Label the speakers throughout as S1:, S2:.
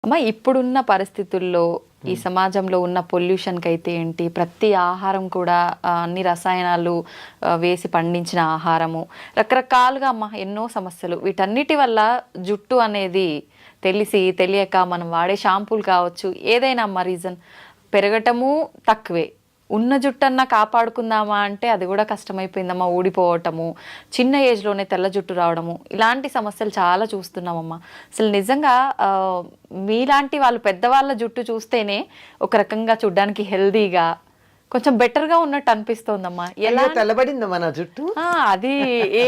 S1: అమ్మ ఇప్పుడున్న పరిస్థితుల్లో ఈ సమాజంలో ఉన్న పొల్యూషన్కి అయితే ఏంటి, ప్రతి ఆహారం కూడా అన్ని రసాయనాలు వేసి పండించిన ఆహారము, రకరకాలుగా అమ్మ ఎన్నో సమస్యలు. వీటన్నిటి వల్ల జుట్టు అనేది తెలియక మనం వాడే షాంపూలు కావచ్చు, ఏదైనా అమ్మ రీజన్ పెరగటము తక్కువే. ఉన్న జుట్టన్నా కాపాడుకుందామా అంటే అది కూడా కష్టమైపోయిందమ్మా. ఊడిపోవటము, చిన్న ఏజ్లోనే తెల్ల జుట్టు రావడము, ఇలాంటి సమస్యలు చాలా చూస్తున్నామమ్మా. అసలు నిజంగా మీలాంటి వాళ్ళు పెద్దవాళ్ళ జుట్టు చూస్తేనే ఒక రకంగా చూడ్డానికి హెల్దీగా కొంచెం బెటర్గా ఉన్నట్టు అనిపిస్తోందమ్మా. ఎలా
S2: తెల్లబడిందమ్మా నా జుట్టు?
S1: అది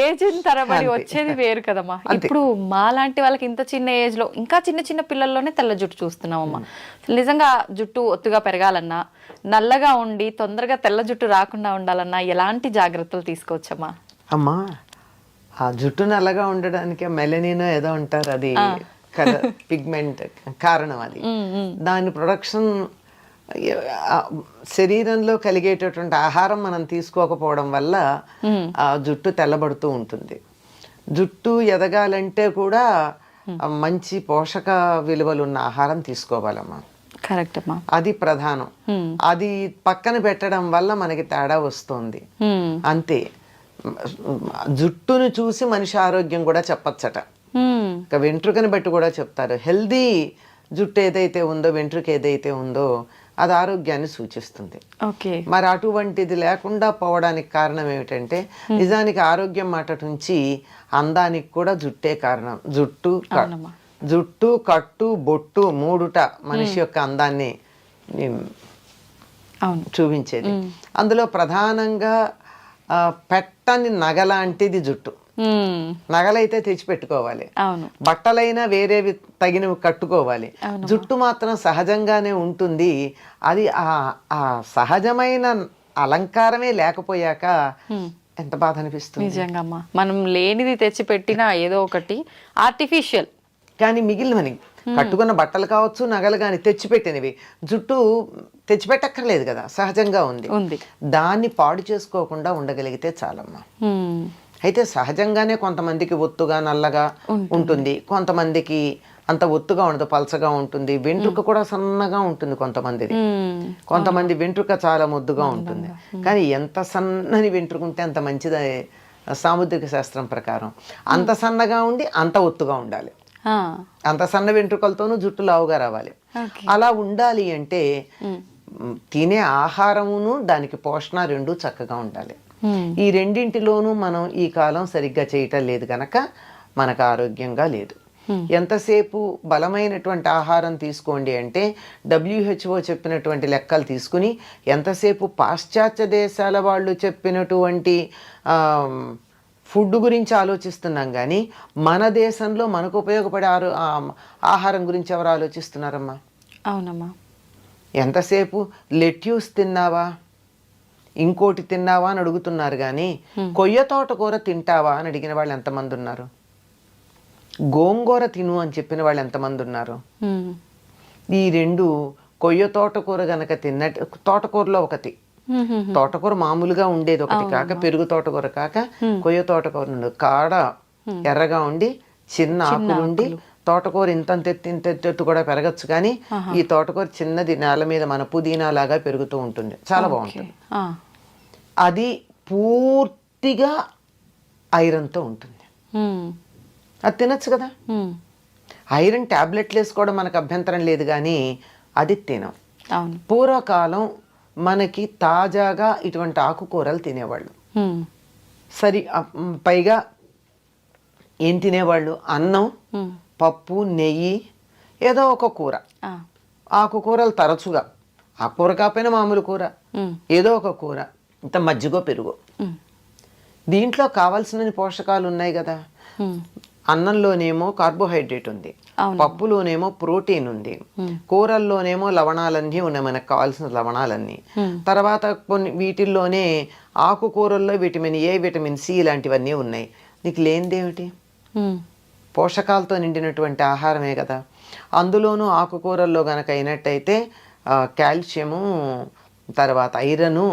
S1: ఏజ్ తరబడి వచ్చేది వేరు కదమ్మా. ఇప్పుడు మాలాంటి వాళ్ళకి ఇంత చిన్న ఏజ్ లో ఇంకా చిన్న చిన్న పిల్లల్లోనే తెల్ల జుట్టు చూస్తున్నామమ్మా. నిజంగా జుట్టు ఒత్తుగా పెరగాలన్నా, నల్లగా ఉండి తొందరగా తెల్ల జుట్టు రాకుండా ఉండాలన్నా ఎలాంటి జాగ్రత్తలు తీసుకోవచ్చమ్మా?
S2: అమ్మా, ఆ జుట్టు నల్లగా ఉండడానికి మెలనిన్ ఏదో ఉంటారు, అది కలర్ పిగ్మెంట్ కారణం. అది దాని ప్రొడక్షన్ శరీరంలో కలిగేటటువంటి ఆహారం మనం తీసుకోకపోవడం వల్ల ఆ జుట్టు తెల్లబడుతూ ఉంటుంది. జుట్టు ఎదగాలంటే కూడా మంచి పోషక విలువలు ఉన్న ఆహారం తీసుకోవాలమ్మా.
S1: కరెక్ట్ అమ్మా,
S2: అది ప్రధానం. అది పక్కన పెట్టడం వల్ల మనకి తేడా వస్తుంది అంతే. జుట్టును చూసి మనిషి ఆరోగ్యం కూడా చెప్పచ్చట. ఇక వెంట్రుకని బట్టి కూడా చెప్తారు. హెల్దీ జుట్టు ఏదైతే ఉందో, వెంట్రుక ఏదైతే ఉందో అది ఆరోగ్యాన్ని సూచిస్తుంది. మరి అటువంటిది లేకుండా పోవడానికి కారణం ఏమిటంటే, నిజానికి ఆరోగ్యం మాట నుంచి అందానికి కూడా జుట్టే కారణం. జుట్టు కట్టు బొట్టు మూడుట మనిషి యొక్క అందాన్ని చూపించేది. అందులో ప్రధానంగా పెట్టని నగలాంటిది జుట్టు. నగలైతే తెచ్చిపెట్టుకోవాలి, బట్టలైనా వేరేవి తగినవి కట్టుకోవాలి. జుట్టు మాత్రం సహజంగానే ఉంటుంది. అది ఆ సహజమైన అలంకారమే లేకపోయాక ఎంత బాధ అనిపిస్తుంది.
S1: నిజంగా మనం లేనిది తెచ్చిపెట్టినా ఏదో ఒకటి ఆర్టిఫిషియల్.
S2: కానీ మిగిలినవి కట్టుకున్న బట్టలు కావచ్చు, నగలు కానీ తెచ్చిపెట్టినవి, జుట్టు తెచ్చిపెట్టక్కర్లేదు కదా, సహజంగా ఉంది. దాన్ని పాడు చేసుకోకుండా ఉండగలిగితే చాలమ్మా. అయితే సహజంగానే కొంతమందికి ఒత్తుగా నల్లగా ఉంటుంది, కొంతమందికి అంత ఒత్తుగా ఉండదు, పలచగా ఉంటుంది. వెంట్రుక కూడా సన్నగా ఉంటుంది కొంతమంది వెంట్రుక చాలా ముద్దుగా ఉంటుంది. కానీ ఎంత సన్నని వెంట్రుక ఉంటే అంత మంచిది సాముద్రిక శాస్త్రం ప్రకారం. అంత సన్నగా ఉండి అంత ఒత్తుగా ఉండాలి. అంత సన్న వెంట్రుకలతోనూ జుట్టు లావుగా రావాలి. అలా ఉండాలి అంటే తినే ఆహారమును దానికి పోషణ రెండూ చక్కగా ఉండాలి. ఈ రెండింటిలోనూ మనం ఈ కాలం సరిగ్గా చేయటం లేదు కనుక మనకు ఆరోగ్యంగా లేదు. ఎంతసేపు బలమైనటువంటి ఆహారం తీసుకోండి అంటే WHO చెప్పినటువంటి లెక్కలు తీసుకుని, ఎంతసేపు పాశ్చాత్య దేశాల వాళ్ళు చెప్పినటువంటి ఫుడ్ గురించి ఆలోచిస్తున్నాం కానీ మన దేశంలో మనకు ఉపయోగపడే ఆహారం గురించి ఎవరు ఆలోచిస్తున్నారమ్మా?
S1: అవునమ్మా.
S2: ఎంతసేపు లెట్యూస్ తిన్నావా, ఇంకోటి తిన్నావా అని అడుగుతున్నారు కానీ కొయ్య తోటకూర తింటావా అని అడిగిన వాళ్ళు ఎంతమంది ఉన్నారు? గోంగూర తిను అని చెప్పిన వాళ్ళు ఎంతమంది ఉన్నారు? ఈ రెండు, కొయ్య తోటకూర గనక తిన్నట్టు, తోటకూరలో ఒకటి, తోటకూర మామూలుగా ఉండేది ఒకటి కాక, పెరుగు తోటకూర కాక కొయ్య తోటకూర ఉండదు. కాడ ఎర్రగా ఉండి చిన్న ఆకులుండి, తోటకూర ఇంతెత్తు కూడా పెరగచ్చు కానీ ఈ తోటకూర చిన్నది నేల మీద మన పుదీనా లాగా పెరుగుతూ ఉంటుంది, చాలా బాగుంటుంది. అది పూర్తిగా ఐరన్తో ఉంటుంది. అది తినచ్చు కదా. ఐరన్ టాబ్లెట్లు వేసుకోవడం మనకు అభ్యంతరం లేదు కానీ అది తినం. పూర్వకాలం మనకి తాజాగా ఇటువంటి ఆకుకూరలు తినేవాళ్ళు. సరి పైగా ఏం తినేవాళ్ళు? అన్నం, పప్పు, నెయ్యి, ఏదో ఒక కూర. ఆకుకూరలు తరచుగా, ఆకుకూర కాకపోయినా మామూలు కూర, ఏదో ఒక కూర, ఇంత మజ్జిగో పెరుగు. దీంట్లో కావాల్సిన పోషకాలు ఉన్నాయి కదా. అన్నంలోనేమో కార్బోహైడ్రేట్ ఉంది, పప్పులోనేమో ప్రోటీన్ ఉంది, కూరల్లోనేమో లవణాలన్నీ ఉన్నాయి, మనకు కావాల్సిన లవణాలన్నీ. తర్వాత కొన్ని వీటిల్లోనే ఆకుకూరల్లో విటమిన్ ఏ, విటమిన్ సి ఇలాంటివన్నీ ఉన్నాయి. నీకు లేనిదేమిటి? పోషకాలతో నిండినటువంటి ఆహారమే కదా. అందులోనూ ఆకుకూరల్లో గనక అయినట్టయితే కాల్షియము, తర్వాత ఐరను,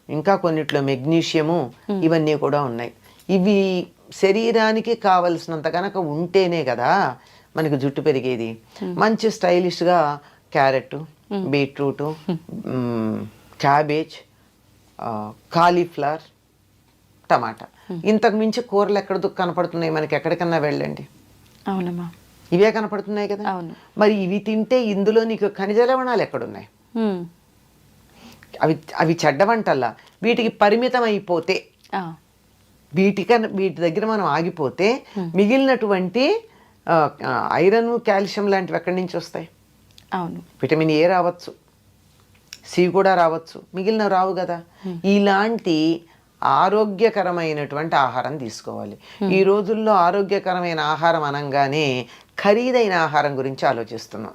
S2: ఇంకా కొన్నిట్లో మెగ్నీషియము, ఇవన్నీ కూడా ఉన్నాయి. ఇవి శరీరానికి కావలసినంత కనుక ఉంటేనే కదా మనకి జుట్టు పెరిగేది. మంచి స్టైలిష్గా క్యారెట్, బీట్రూట్, క్యాబేజ్, కాలీఫ్లవర్, టమాటా, ఇంతకు మించి కూరలు ఎక్కడ కనపడుతున్నాయి మనకి? ఎక్కడికన్నా వెళ్ళండి,
S1: అవునమ్మా,
S2: ఇవే కనపడుతున్నాయి కదా.
S1: అవును.
S2: మరి ఇవి తింటే ఇందులో నీకు ఖనిజ లవణాలు ఎక్కడున్నాయి? అవి అవి చెడ్డ వంటల్లా. వీటికి పరిమితం అయిపోతే, వీటి దగ్గర మనం ఆగిపోతే మిగిలినటువంటి ఐరన్, కాల్షియం లాంటివి ఎక్కడి నుంచి వస్తాయి?
S1: అవును.
S2: విటమిన్ ఏ రావచ్చు, సి కూడా రావచ్చు, మిగిలిన రావు కదా. ఇలాంటి ఆరోగ్యకరమైనటువంటి ఆహారం తీసుకోవాలి. ఈ రోజుల్లో ఆరోగ్యకరమైన ఆహారం అనగానే ఖరీదైన ఆహారం గురించి ఆలోచిస్తున్నాం,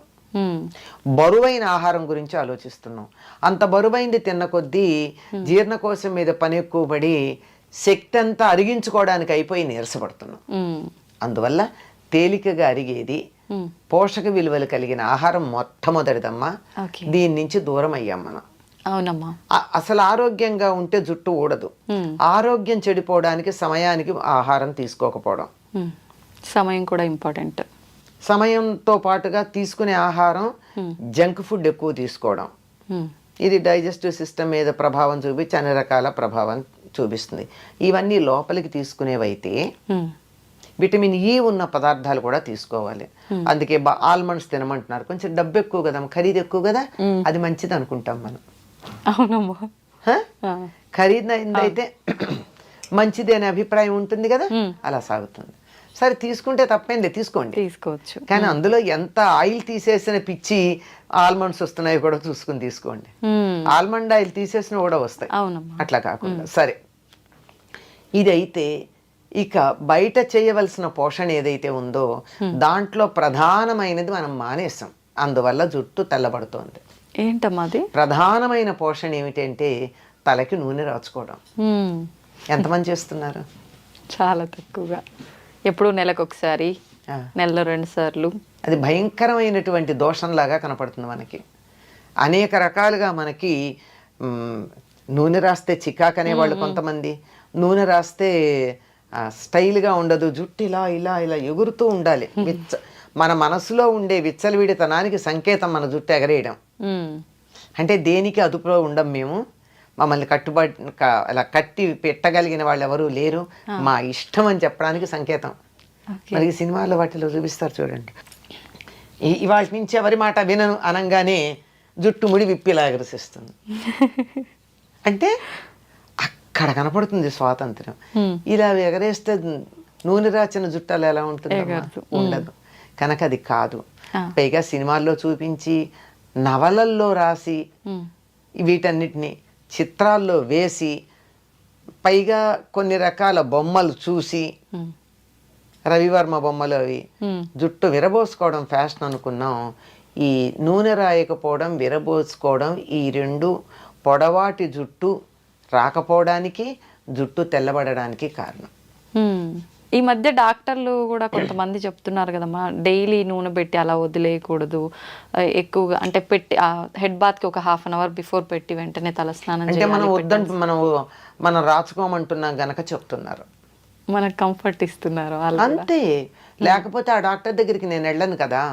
S2: బరువైన ఆహారం గురించి ఆలోచిస్తున్నాం. అంత బరువైంది తిన్న కొద్దీ జీర్ణకోశం మీద పని ఎక్కువ పడి శక్తి అంతా అరిగించుకోవడానికి అయిపోయి నీరసపడుతున్నాం. అందువల్ల తేలికగా అరిగేది, పోషక విలువలు కలిగిన ఆహారం మొట్టమొదటిదమ్మా. దీని నుంచి దూరం అయ్యాం మనం.
S1: అవునమ్మా.
S2: అసలు ఆరోగ్యంగా ఉంటే జుట్టు ఊడదు. ఆరోగ్యం చెడిపోవడానికి సమయానికి ఆహారం తీసుకోకపోవడం,
S1: సమయం కూడా ఇంపార్టెంట్.
S2: సమయంతో పాటుగా తీసుకునే ఆహారం జంక్ ఫుడ్ ఎక్కువ తీసుకోవడం, ఇది డైజెస్టివ్ సిస్టమ్ మీద ప్రభావం చూపించి అన్ని రకాల ప్రభావం చూపిస్తుంది. ఇవన్నీ లోపలికి తీసుకునేవైతే విటమిన్ ఈ ఉన్న పదార్థాలు కూడా తీసుకోవాలి. అందుకే ఆల్మండ్స్ తినమంటున్నారు. కొంచెం డబ్బు ఎక్కువ కదా, ఖరీదు ఎక్కువ కదా, అది మంచిది అనుకుంటాం మనం.
S1: అవునమ్మా.
S2: ఖరీదైతే మంచిది అనే అభిప్రాయం ఉంటుంది కదా, అలా సాగుతుంది. సరే, తీసుకుంటే తప్పేంలే, తీసుకోండి,
S1: తీసుకోవచ్చు.
S2: కానీ అందులో ఎంత ఆయిల్ తీసేసిన పిచ్చి ఆల్మండ్స్ వస్తున్నాయి కూడా చూసుకుని తీసుకోండి. ఆల్మండ్ ఆయిల్ తీసేసిన కూడా వస్తాయి, అట్లా కాకుండా. సరే, ఇదైతే ఇక బయట చేయవలసిన పోషణ ఏదైతే ఉందో దాంట్లో ప్రధానమైనది మనం మానేసాం. అందువల్ల జుట్టు తెల్లబడుతోంది.
S1: ఏంటమ్మా అది?
S2: ప్రధానమైన పోషణ ఏమిటంటే తలకి నూనె రాచుకోవడం. ఎంతమంది చేస్తున్నారు?
S1: చాలా తక్కువగా. ఎప్పుడు నెలకు ఒకసారి, నెలలో 2 సార్లు.
S2: అది భయంకరమైనటువంటి దోషంలాగా కనపడుతుంది మనకి. అనేక రకాలుగా మనకి నూనె రాస్తే చికాకు అనేవాళ్ళు కొంతమంది, నూనె రాస్తే స్టైల్గా ఉండదు, జుట్టు ఇలా ఇలా ఇలా ఎగురుతూ ఉండాలి. మన మనసులో ఉండే విచ్చలవిడితనానికి సంకేతం మన జుట్టు ఎగరేయడం. అంటే దేనికి అదుపులో ఉండం మేము, మమ్మల్ని అలా కట్టి పెట్టగలిగిన వాళ్ళు ఎవరు లేరు, మా ఇష్టం అని చెప్పడానికి సంకేతం. మరి సినిమాల్లో వాటిలో చూపిస్తారు చూడండి, ఇవాళ నుంచి ఎవరి మాట వినను అనగానే జుట్టు ముడి విప్పిలా ఎగరసిస్తుంది. అంటే అక్కడ కనపడుతుంది స్వాతంత్రం. ఇలా ఎగరేస్తే నూనె రాచిన జుట్టాలు ఎలా ఉంటుంది? ఉండదు. కనుక అది కాదు. పైగా సినిమాల్లో చూపించి, నవలల్లో రాసి, వీటన్నిటిని చిత్రాల్లో వేసి, పైగా కొన్ని రకాల బొమ్మలు చూసి, రవివర్మ బొమ్మలు అవి, జుట్టు విరబోసుకోవడం ఫ్యాషన్ అనుకున్నాం. ఈ నూనె రాయకపోవడం, విరబోసుకోవడం, ఈ 2 పొడవాటి జుట్టు రాకపోవడానికి, జుట్టు తెల్లబడడానికి కారణం.
S1: ఈ మధ్య డాక్టర్లు కూడా కొంతమంది చెప్తున్నారు కదమ్మా, డైలీ నూనె పెట్టి అలా వదిలేయకూడదు, ఎక్కువగా అంటే పెట్టి హెడ్ బాత్కి ఒక 1/2 అవర్ బిఫోర్ పెట్టి వెంటనే తలస్నానం
S2: అంటే మనం వద్దంటే మనం రాచుకోమంటున్నాం గనక చెప్తున్నారు,
S1: మనకు కంఫర్ట్ ఇస్తున్నారు
S2: అంతే. లేకపోతే ఆ డాక్టర్ దగ్గరికి నేను వెళ్ళను కదా.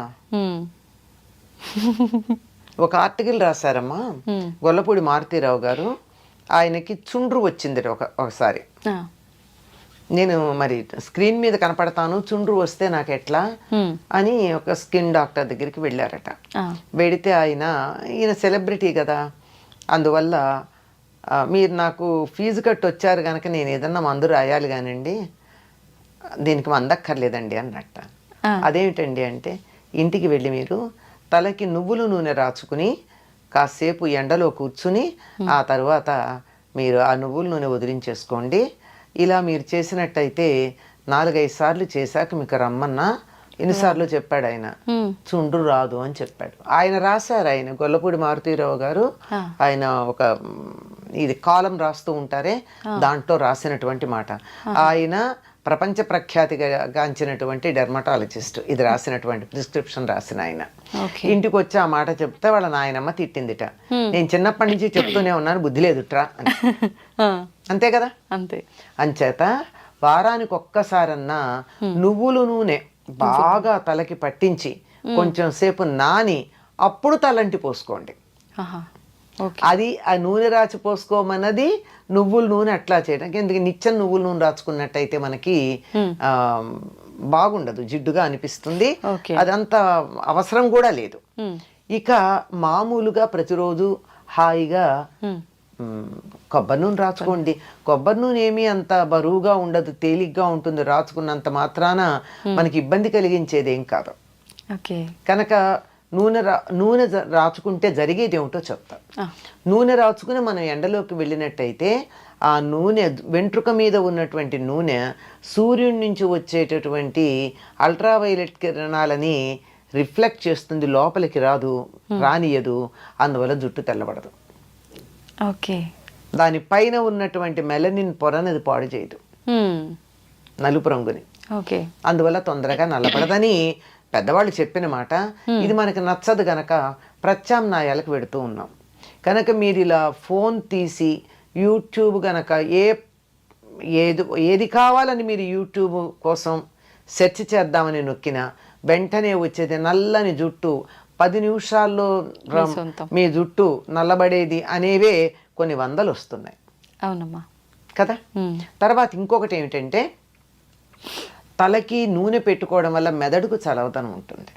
S2: ఒక ఆర్టికల్ రాశారమ్మా గొల్లపూడి మారుతీరావు గారు, ఆయనకి చుండ్రు వచ్చింది ఒకసారి. నేను మరి స్క్రీన్ మీద కనపడతాను, చుండ్రు వస్తే నాకు ఎట్లా అని ఒక స్కిన్ డాక్టర్ దగ్గరికి వెళ్ళారట. వెడితే ఈయన సెలబ్రిటీ కదా, అందువల్ల మీరు నాకు ఫీజు కట్టి వచ్చారు కనుక నేను ఏదన్నా మందు రాయాలి కానండి, దీనికి మందక్కర్లేదండి అన్నట్ట. అదేమిటండి అంటే, ఇంటికి వెళ్ళి మీరు తలకి నువ్వుల నూనె రాచుకుని కాసేపు ఎండలో కూర్చుని ఆ తర్వాత మీరు ఆ నువ్వుల నూనె వదిలించేసుకోండి. ఇలా మీరు చేసినట్టయితే 4-5 సార్లు చేశాక మీకు రమ్మన్నా, ఎన్నిసార్లు చెప్పాడు ఆయన, చుండ్రు రాదు అని చెప్పాడు. ఆయన రాశారు, ఆయన గొల్లపూడి మారుతీరావు గారు, ఆయన ఒక ఇది కాలం రాస్తూ ఉంటారే, దాంట్లో రాసినటువంటి మాట. ఆయన ప్రపంచ ప్రఖ్యాతిగాంచినటువంటి డెర్మటాలజిస్ట్, ఇది రాసినటువంటి ప్రిస్క్రిప్షన్ రాసిన ఆయన. ఇంటికి వచ్చి ఆ మాట చెప్తే వాళ్ళ నాయనమ్మ తిట్టిందిట, నేను చిన్నప్పటి నుంచి చెప్తూనే ఉన్నాను, బుద్ధి లేదుట్రా అని. అంతే కదా.
S1: అంతే.
S2: అంచేత వారానికి ఒక్కసారన్నా నువ్వుల నూనె బాగా తలకి పట్టించి కొంచెం సేపు నాని అప్పుడు తలంటి పోసుకోండి.
S1: ఆహా. ఓకే.
S2: అది ఆ నూనె రాచి పోసుకోమన్నది నువ్వుల నూనె అట్లా చేయడానికి. ఎందుకంటే నిత్యం నువ్వుల నూనె రాచుకున్నట్టయితే మనకి ఆ, బాగుండదు, జిడ్డుగా అనిపిస్తుంది.
S1: ఓకే.
S2: అదంత అవసరం కూడా లేదు.
S1: మ్మ్.
S2: ఇక మామూలుగా ప్రతిరోజు హాయిగా
S1: మ్మ్.
S2: కొబ్బరి నూనె రాచుకోండి. కొబ్బరి నూనె ఏమీ అంత బరువుగా ఉండదు, తేలిగ్గా ఉంటుంది. రాచుకున్నంత మాత్రాన మనకి ఇబ్బంది కలిగించేది ఏం కాదు.
S1: ఓకే.
S2: కనుక నూనె రాచుకుంటే జరిగేది ఏమిటో చెప్తా.
S1: ఆ.
S2: నూనె రాచుకుని మనం ఎండలోకి వెళ్ళినట్టయితే ఆ నూనె వెంట్రుక మీద ఉన్నటువంటి నూనె సూర్యుడి నుంచి వచ్చేటటువంటి అల్ట్రావైలెట్ కిరణాలని రిఫ్లెక్ట్ చేస్తుంది, లోపలికి రానియదు. అందువల్ల జుట్టు తెల్లబడదు.
S1: ఓకే.
S2: దానిపైన ఉన్నటువంటి మెలనిన్ పొరనది పాడు చేయదు,
S1: మ్మ్.
S2: నలుపు రంగుని.
S1: ఓకే.
S2: అందువల్ల తొందరగా నల్లబడదని పెద్దవాళ్ళు చెప్పిన మాట. ఇది మనకి నచ్చదు గనక ప్రత్యామ్నాయాలకు పెడుతూ ఉన్నాం. కనుక మీరు ఇలా ఫోన్ తీసి యూట్యూబ్ గనక ఏది కావాలని మీరు యూట్యూబ్ కోసం సెర్చ్ చేద్దామని నొక్కినా వెంటనే వచ్చేది నల్లని జుట్టు, 10 నిమిషాల్లో మీ జుట్టు నల్లబడేది అనేవే కొన్ని వందలు వస్తున్నాయి.
S1: అవునమ్మా
S2: కదా. తర్వాత ఇంకొకటి ఏమిటంటే తలకి నూనె పెట్టుకోవడం వల్ల మెదడుకు చలవదనం ఉంటుంది.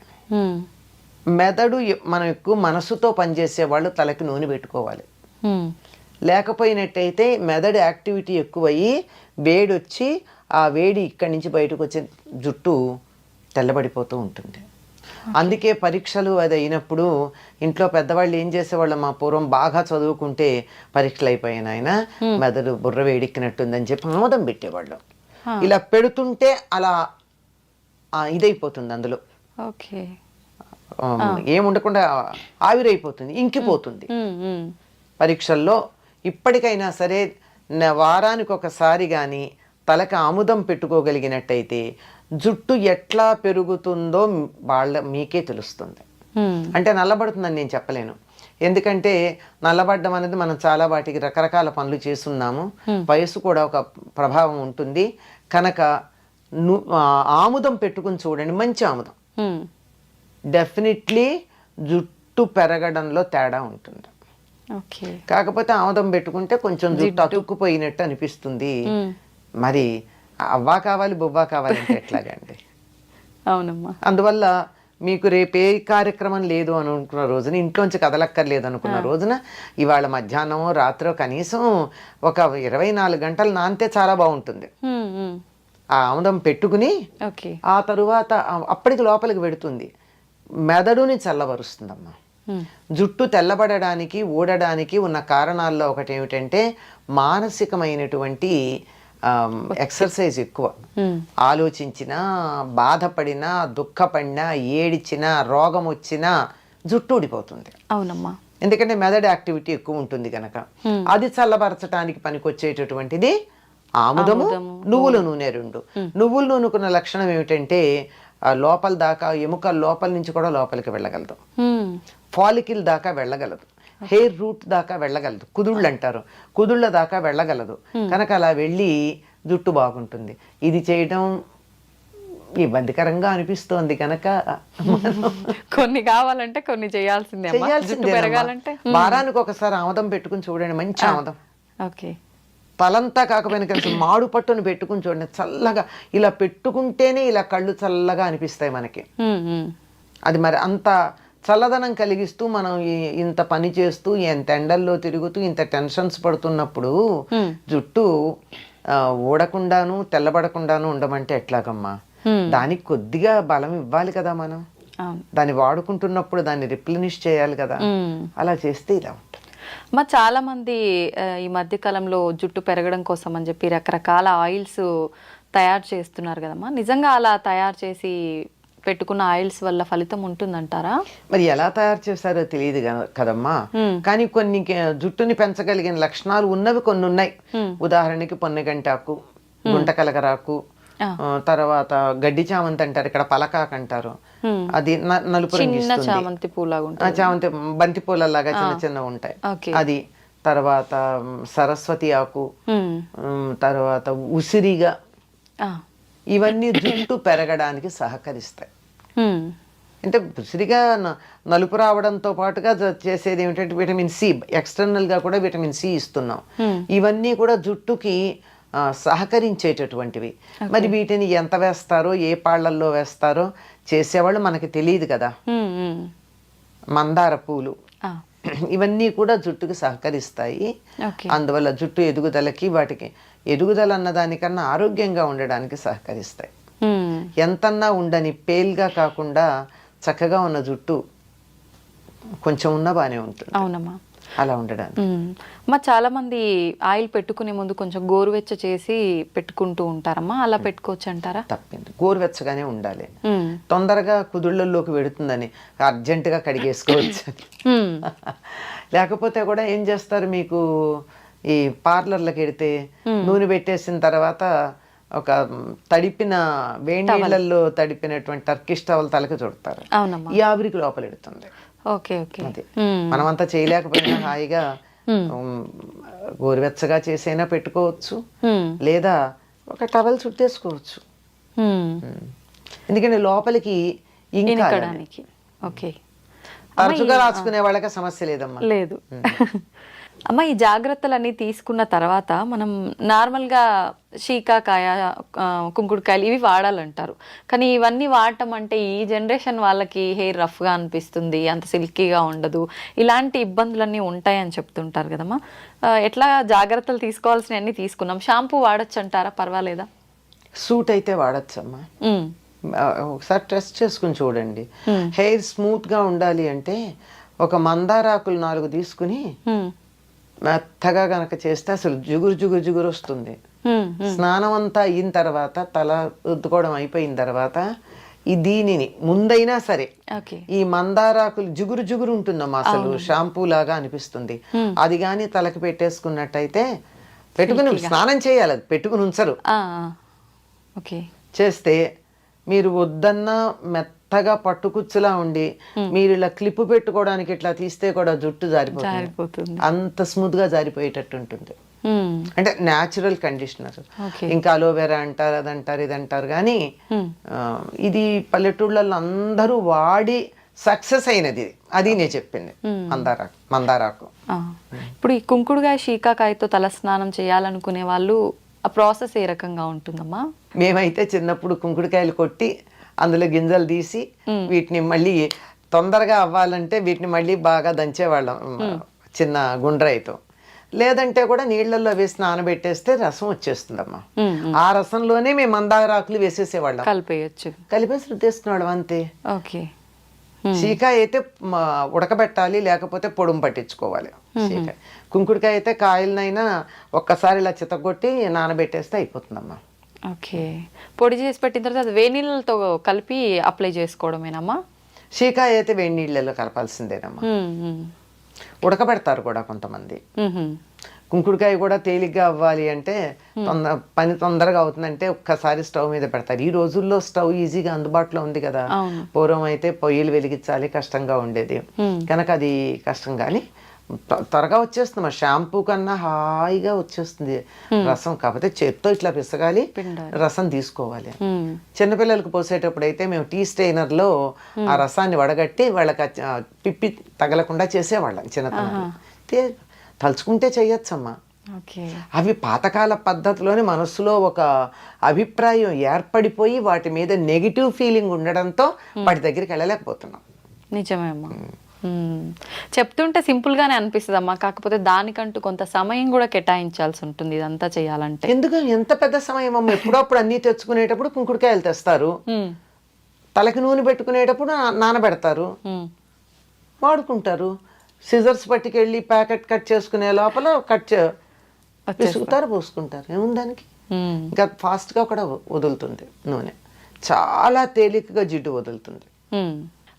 S2: మెదడు మనం ఎక్కువ మనసుతో పనిచేసే వాళ్ళు తలకి నూనె పెట్టుకోవాలి. లేకపోయినట్టయితే మెదడు యాక్టివిటీ ఎక్కువయ్యి వేడి వచ్చి ఆ వేడి ఇక్కడి నుంచి బయటకు వచ్చే జుట్టు తెల్లబడిపోతూ ఉంటుంది. అందుకే పరీక్షలు అది అయినప్పుడు ఇంట్లో పెద్దవాళ్ళు ఏం చేసేవాళ్ళు, మా పూర్వం బాగా చదువుకుంటే పరీక్షలు అయిపోయాను ఆయన మెదడు బుర్ర వేడెక్కినట్టుందని చెప్పి ఆమోదం పెట్టేవాళ్ళు. ఇలా పెడుతుంటే అలా ఇదైపోతుంది, అందులో ఏముండకుండా ఆవిరైపోతుంది, ఇంకిపోతుంది. పరీక్షల్లో ఇప్పటికైనా సరే వారానికి ఒకసారి కానీ తలకి ఆముదం పెట్టుకోగలిగినట్టయితే జుట్టు ఎట్లా పెరుగుతుందో మీకే తెలుస్తుంది. అంటే నల్లబడుతుందని నేను చెప్పలేను, ఎందుకంటే నల్లబడ్డం అనేది మనం చాలా వాటికి రకరకాల పనులు చేస్తున్నాము. వయసు కూడా ఒక ప్రభావం ఉంటుంది. కనుక ఆముదం పెట్టుకుని చూడండి, మంచి ఆముదం. డెఫినెట్లీ జుట్టు పెరగడంలో తేడా ఉంటుంది. కాకపోతే ఆముదం పెట్టుకుంటే కొంచెం జుట్టు అతుక్కుపోయినట్టు అనిపిస్తుంది. మరి అవ్వా కావాలి బొవ్వా కావాలంటే ఎట్లాగండి.
S1: అవునమ్మా.
S2: అందువల్ల మీకు రేపు ఏ కార్యక్రమం లేదు అని అనుకున్న రోజున, ఇంట్లోంచి కదలక్కర్లేదు అనుకున్న రోజున ఇవాళ మధ్యాహ్నం రాత్రి కనీసం ఒక 24 గంటలు నానితే చాలా బాగుంటుంది. ఆ ఆముదం పెట్టుకుని ఆ తరువాత అప్పటికి లోపలికి పెడుతుంది, మెదడుని చల్లబరుస్తుందమ్మా. జుట్టు తెల్లబడడానికి ఊడడానికి ఉన్న కారణాల్లో ఒకటి ఏమిటంటే మానసికమైనటువంటి ఎక్సర్సైజ్ ఎక్కువ. ఆలోచించినా, బాధపడినా, దుఃఖపడినా, ఏడిచినా, రోగం వచ్చినా జుట్టు ఊడిపోతుంది.
S1: అవునమ్మా.
S2: ఎందుకంటే మెదడు యాక్టివిటీ ఎక్కువ ఉంటుంది కనుక. అది చల్లబరచడానికి పనికొచ్చేటటువంటిది ఆముదము, నువ్వుల నూనె. రెండు నువ్వుల నూనెకున్న లక్షణం ఏమిటంటే లోపల దాకా, ఎముకల లోపల నుంచి కూడా లోపలికి వెళ్ళగలదు, ఫాలికిల్ దాకా వెళ్ళగలదు, హెయిర్ రూట్ దాకా వెళ్ళగలదు, కుదుళ్ళు అంటారు, కుదుళ్ళ దాకా వెళ్ళగలదు. కనుక అలా వెళ్ళి జుట్టు బాగుంటుంది. ఇది చేయడం ఇబ్బందికరంగా అనిపిస్తోంది కనుక
S1: కొన్ని కావాలంటే కొన్ని చేయాల్సిందే.
S2: వారానికి ఒకసారి ఆముదం పెట్టుకుని చూడండి, మంచి ఆముదం.
S1: ఓకే.
S2: తలంతా కాకపోయినా కలిసి మాడు పట్టును పెట్టుకుని చూడండి, చల్లగా. ఇలా పెట్టుకుంటేనే ఇలా కళ్ళు చల్లగా అనిపిస్తాయి మనకి. అది మరి అంత చల్లదనం కలిగిస్తూ మనం ఇంత పని చేస్తూ, ఎంత ఎండల్లో తిరుగుతూ, ఇంత టెన్షన్స్ పడుతున్నప్పుడు జుట్టు ఊడకుండాను తెల్లబడకుండాను ఉండమంటే ఎట్లాగమ్మా? దానికి కొద్దిగా బలం ఇవ్వాలి కదా మనం. దాన్ని వాడుకుంటున్నప్పుడు దాన్ని రిప్లెనిష్ చేయాలి కదా. అలా చేస్తే ఇలా ఉంటుంది.
S1: చాలా మంది ఈ మధ్య కాలంలో జుట్టు పెరగడం కోసం అని చెప్పి రకరకాల ఆయిల్స్ తయారు చేస్తున్నారు కదమ్మా. నిజంగా అలా తయారు చేసి పెట్టుకున్న ఆయిల్స్ వల్ల ఫలితం ఉంటుందంటారా?
S2: మరి ఎలా తయారు చేస్తారో తెలియదు కదమ్మా. కానీ కొన్ని జుట్టుని పెంచగలిగిన లక్షణాలు ఉన్నవి కొన్ని ఉన్నాయి. ఉదాహరణకి పొన్నగంటాకు, గుంటకలగరాకు, తర్వాత గడ్డి చామంతి అంటారు, ఇక్కడ పలకాకు అంటారు. అది నలుపు రంగు ఇస్తుంది.
S1: చామంతి
S2: బంతి పూలలాగా చిన్న చిన్నవి ఉంటాయి. అది తర్వాత సరస్వతి ఆకు, తర్వాత ఉసిరిగా, ఇవన్నీ జుట్టు పెరగడానికి సహకరిస్తాయి.
S1: హ్మ్.
S2: అంటే విసిరిగా నలుపు రావడంతో పాటుగా చేసేది ఏమిటంటే విటమిన్ సి, ఎక్స్టర్నల్గా కూడా విటమిన్ సి ఇస్తున్నాం. ఇవన్నీ కూడా జుట్టుకి సహకరించేటటువంటివి. మరి వీటిని ఎంత వేస్తారో, ఏ పాళ్లల్లో వేస్తారో చేసేవాళ్ళు మనకి తెలియదు కదా. మందార పూలు ఇవన్నీ కూడా జుట్టుకి సహకరిస్తాయి. అందువల్ల జుట్టు ఎదుగుదలకి, వాటికి ఎదుగుదల అన్నదానికన్నా ఆరోగ్యంగా ఉండడానికి సహకరిస్తాయి. ఎంతన్నా ఉండని పేల్గా కాకుండా చక్కగా ఉన్న జుట్టు కొంచెం ఉన్నా బాగానే ఉంటుంది.
S1: అవునమ్మా,
S2: అలా ఉండడానికి.
S1: మా చాలా మంది ఆయిల్ పెట్టుకునే ముందు కొంచెం గోరువెచ్చ చేసి పెట్టుకుంటూ ఉంటారమ్మా, అలా పెట్టుకోవచ్చు అంటారా?
S2: తప్పింది, గోరువెచ్చగానే ఉండాలి. తొందరగా కుదుళ్ళల్లోకి వెడుతుందని అర్జెంటుగా కడిగేసుకోవచ్చు. లేకపోతే కూడా ఏం చేస్తారు, మీకు ఈ పార్లర్లకు వెడితే నూనె పెట్టేసిన తర్వాత ఒక తడిపిన వేడి నీళ్ళల్లో తడిపినటువంటి టర్కిష్ టవల్ తలకి చుడతారు. ఈ ఆవిరికి లోపల ఎడుతుంది. మనమంతా చేయలేకపోయినా హాయిగా గోరువెచ్చగా చేసైనా పెట్టుకోవచ్చు, లేదా ఒక టవల్ చుట్టేసుకోవచ్చు. ఎందుకంటే లోపలికి ఇంకడానికి తరచుగా రాసుకునే వాళ్ళకి సమస్య లేదమ్మా.
S1: లేదు అమ్మ. ఈ జాగ్రత్తలన్నీ తీసుకున్న తర్వాత మనం నార్మల్గా శీకాకాయ, కుంకుడుకాయలు ఇవి వాడాలంటారు. కానీ ఇవన్నీ వాడటం అంటే ఈ జనరేషన్ వాళ్ళకి హెయిర్ రఫ్గా అనిపిస్తుంది, అంత సిల్కీగా ఉండదు, ఇలాంటి ఇబ్బందులన్నీ ఉంటాయని చెప్తుంటారు కదమ్మా. ఎట్లా జాగ్రత్తలు తీసుకోవాల్సినవన్నీ తీసుకున్నాం. షాంపూ వాడచ్చు అంటారా, పర్వాలేదా?
S2: సూట్ అయితే వాడచ్చమ్మా. ఒకసారి టెస్ట్ చేసుకుని చూడండి. హెయిర్ స్మూత్గా ఉండాలి అంటే ఒక మందారాకులు 4 తీసుకుని మెత్తగా గనక చేస్తే అసలు జిగురు వస్తుంది. స్నానం అంతా అయిన తర్వాత, తల రుద్దుకోవడం అయిపోయిన తర్వాత దీనిని ముందైనా సరే ఈ మందారాకులు జిగురు ఉంటుందమ్మా, అసలు షాంపూ లాగా అనిపిస్తుంది. అది కానీ తలకి పెట్టేసుకున్నట్టయితే, పెట్టుకుని స్నానం చేయాలి, అది పెట్టుకుని ఉంచరు. చేస్తే మీరు వద్దన్నా మెత్తగా పట్టుకుచ్చులా ఉండి మీరు ఇలా క్లిప్ పెట్టుకోవడానికి ఇట్లా తీస్తే కూడా జుట్టు జారిపోతుంది. అంత స్మూత్ గా జారిపోయేటట్టు ఉంటుంది. అంటే న్యాచురల్ కండిషనర్. ఇంకా అలోవెరా అంటారు, అదంటారు, ఇదంటారు. కానీ ఇది పల్లెటూళ్ళల్లో అందరూ వాడి సక్సెస్ అయినది. అది నేను చెప్పింది మందారాకు.
S1: ఇప్పుడు ఈ కుంకుడుకాయ, శీకాకాయతో తల స్నానం చేయాలనుకునే వాళ్ళు ఆ ప్రాసెస్ ఏ రకంగా ఉంటుందమ్మా?
S2: మేమైతే చిన్నప్పుడు కుంకుడుకాయలు కొట్టి అందులో గింజలు తీసి వీటిని మళ్ళీ తొందరగా అవ్వాలంటే వీటిని మళ్ళీ బాగా దంచేవాళ్ళం చిన్న గుండ్రాయితో. లేదంటే కూడా నీళ్లలో వేసి నానబెట్టేస్తే రసం వచ్చేస్తుందమ్మా. ఆ రసంలోనే మేము మందారాకులు వేసేసేవాళ్ళం. కలిపేసి రుద్దేసుకున్నాడు అంతే. శీకాయ అయితే ఉడకబెట్టాలి, లేకపోతే పొడుము పట్టించుకోవాలి. శీకాయ. కుంకుడుకాయ అయితే కాయలనైనా ఒక్కసారి ఇలా చితగొట్టి నానబెట్టేస్తే అయిపోతుందమ్మా.
S1: పొడి చేసి పెట్టిన తర్వాత వేడి నీళ్ళతో కలిపి అప్లై చేసుకోవడమేనమ్మా?
S2: శీకాయ అయితే వేడి నీళ్ళలో కలపాల్సిందేనమ్మా. ఉడకబెడతారు కూడా కొంతమంది. కుంకుడుకాయ కూడా తేలిగ్గా అవ్వాలి అంటే, పని తొందరగా అవుతుందంటే ఒక్కసారి స్టవ్ మీద పెడతారు. ఈ రోజుల్లో స్టవ్ ఈజీగా అందుబాటులో ఉంది కదా. పూర్వం అయితే పొయ్యిలు వెలిగించాలి, కష్టంగా ఉండేది కనుక అది కష్టం. కానీ త్వరగా వచ్చేస్తుంది. షాంపూ కన్నా హాయిగా వచ్చేస్తుంది రసం. కాకపోతే చేత్తో ఇట్లా పిసగాలి, రసం తీసుకోవాలి. చిన్నపిల్లలకు పోసేటప్పుడు అయితే మేము టీ స్టెయినర్లో ఆ రసాన్ని వడగట్టి వాళ్ళకి పిప్పి తగలకుండా చేసేవాళ్ళం చిన్నతనంలో. తలుచుకుంటే చెయ్యొచ్చమ్మా. అవి పాతకాల పద్ధతిలోని మనస్సులో ఒక అభిప్రాయం ఏర్పడిపోయి వాటి మీద నెగిటివ్ ఫీలింగ్ ఉండడంతో వాటి దగ్గరికి వెళ్ళలేకపోతున్నాం.
S1: నిజమే అమ్మా. చెప్తుంటే సింపుల్ గానే అనిపిస్తుంది అమ్మా, కాకపోతే దానికంటూ కొంత సమయం కూడా కేటాయించాల్సి ఉంటుంది ఇదంతా చేయాలంటే.
S2: ఎందుకంటే ఎంత పెద్ద సమయం అమ్మ. ఎప్పుడప్పుడు అన్ని తెచ్చుకునేటప్పుడు కుంకుడుకాయలు తెస్తారు, తలకి నూనె పెట్టుకునేటప్పుడు నానబెడతారు, వాడుకుంటారు. సిజర్స్ పట్టుకెళ్ళి ప్యాకెట్ కట్ చేసుకునే లోపల విసుగుతారు, పోసుకుంటారు. ఏముందానికి ఇంకా ఫాస్ట్గా కూడా వదులుతుంది నూనె. చాలా తేలికగా జిడ్డు వదులుతుంది.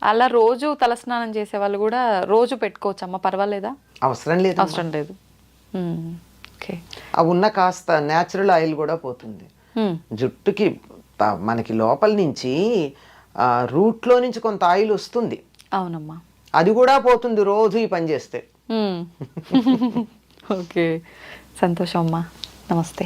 S1: అలా రోజు తలస్నానం చేసే వాళ్ళు కూడా రోజు పెట్టుకోవచ్చమ్మా, పర్వాలేదా?
S2: అవసరం లేదు. ఆ ఉన్న కాస్త న్యాచురల్ ఆయిల్ కూడా పోతుంది జుట్టుకి. మనకి లోపల నుంచి రూట్లో నుంచి కొంత ఆయిల్ వస్తుంది.
S1: అవునమ్మా,
S2: అది కూడా పోతుంది రోజు ఈ పని చేస్తే.
S1: ఓకే, సంతోషం అమ్మా. నమస్తే.